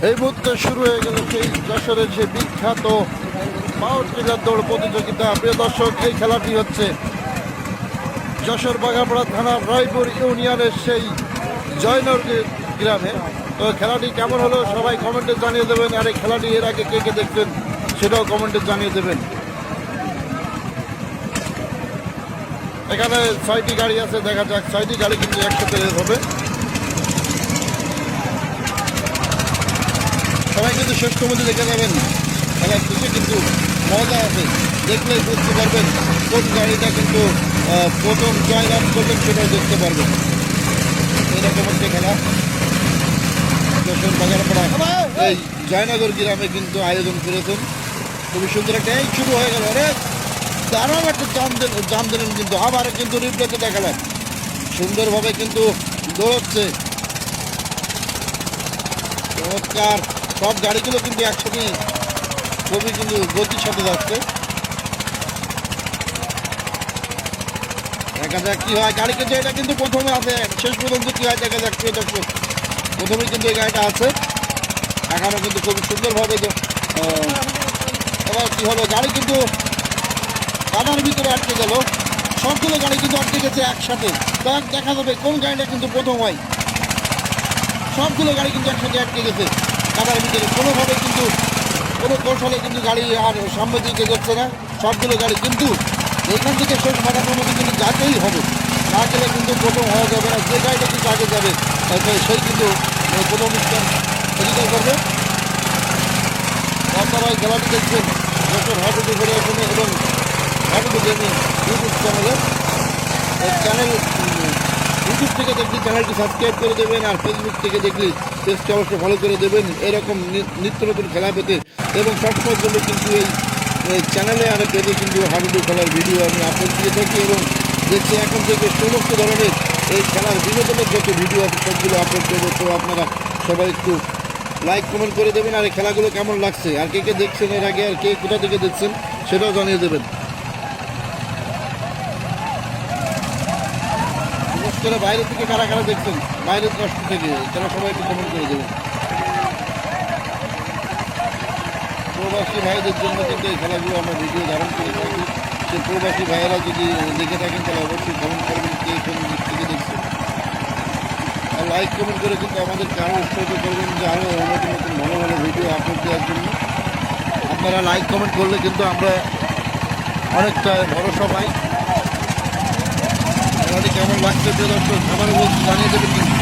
এই মুহূর্তে শুরু হয়ে গেল সেই যশোরের সেই বিখ্যাত পাওয়ার টিলার দৌড় প্রতিযোগিতা। প্রিয় দর্শক, এই খেলাটি হচ্ছে যশোর বাঘাপাড়া থানার রায়পুর ইউনিয়নের সেই জয়নগর গ্রামে। তো খেলাটি কেমন হলো সবাই কমেন্টে জানিয়ে দেবেন, আর এই খেলাটি এর আগে কে কে দেখবেন সেটাও কমেন্টে জানিয়ে দেবেন। এখানে 6টি গাড়ি আছে, দেখা যাক 6টি গাড়ি কিন্তু একসাথে রেস হবে। সবাই কিন্তু শেষ পর্যন্ত দেখে যাবেন, খেলার শেষে কিন্তু মজা আছে, দেখলেই বুঝতে পারবেন কোন গাড়িটা কিন্তু প্রথম জয়লাভ করবেন সেটাও দেখতে পারবেন। এরকম একটা খেলা যশোর বাঘাপাড়া এই জয়নগর গ্রামে কিন্তু আয়োজন করেছেন। খুবই সুন্দর একটা এই শুরু হয়ে গেল, আরে দারুণ একটা জাম দিলেন, কিন্তু আবার কিন্তু রিপ্লেতে দেখালেন সুন্দরভাবে কিন্তু দৌড়চ্ছে চমৎকার। সব গাড়িগুলো কিন্তু একসাথে খুবই কিন্তু গতির সাথে যাচ্ছে। দেখা যাক কি হয়, গাড়ি কিন্তু এটা কিন্তু প্রথমে আছে, শেষ পর্যন্ত কি হয় দেখা যাক। প্রিয় দর্শক, প্রথমে কিন্তু এই গাড়িটা আছে, এখনও কিন্তু খুব সুন্দরভাবে এবার কি হলো, গাড়ি কিন্তু কাদার ভিতরে আটকে গেল, সবগুলো গাড়ি কিন্তু আটকে গেছে একসাথে। তার দেখা যাবে কোন গাড়িটা কিন্তু প্রথম হয়। সবগুলো গাড়ি কিন্তু একসাথে আটকে গেছে কাদার ভিতরে, কোনোভাবে কিন্তু কোনো কৌশলে কিন্তু গাড়ি আর সামনের দিকে যাচ্ছে না। সবগুলো গাড়ি কিন্তু এইখান থেকে শেষ মাথার মধ্যে কিন্তু যেতেই হবে, না গেলে কিন্তু প্রথম হওয়া যাবে না। যে গাড়িটা কিন্তু আগে যাবে সেই কিন্তু প্রথম স্থান অধিকার করবে। আপনারা এই খেলাটি দেখছেন যশোর হাটুটু ফেডারেশন এবং হাটুটু গেমিং ইউটিউব চ্যানেলে। ইউটিউব থেকে দেখলে চ্যানেলটি সাবস্ক্রাইব করে দেবেন, আর ফেসবুক থেকে দেখলে পেজটি অবশ্যই ফলো করে দেবেন এরকম নিত্য নতুন খেলা পেতে। এবং সবসময়ের জন্য কিন্তু এই চ্যানেলে আর পেজে কিন্তু হাডুডু খেলার ভিডিও আমি আপলোড দিয়ে থাকি, এবং দেখছি এখন থেকে সমস্ত ধরনের এই খেলার বিনোদনের যত ভিডিও আছে সবগুলো আপলোড করবো। তো আপনারা সবাই একটু লাইক কমেন্ট করে দেবেন, আর এই খেলাগুলো কেমন লাগছে, আর কে কে দেখছেন এর আগে, আর কে কোথা থেকে দেখছেন সেটাও জানিয়ে দেবেন। বিশেষ করে বাইরে থেকে কারা কারা দেখছেন, বাইরের রাষ্ট্র থেকে, তারা সবাই একটু কমেন্ট করে দেবেন। প্রবাসী ভাইদের জন্য কিন্তু এই খেলাগুলো আমরা ভিডিও ধারণ করে থাকি। সে প্রবাসী ভাইয়েরা যদি দেখে থাকেন তাহলে অবশ্যই কমেন্ট করবেন কে কোন দিক থেকে দেখছেন, আর লাইক কমেন্ট করে কিন্তু আমাদেরকে আরও উৎসাহিত করবেন যে আরও নতুন নতুন ভালো ভালো ভিডিও আপলোড দেওয়ার জন্য। আপনারা লাইক কমেন্ট করলে কিন্তু আমরা অনেকটা ভরসা পাই। খেলাটি কেমন লাগছে প্রিয় দর্শক, আমারও বলছি জানিয়ে দেবেন কিন্তু।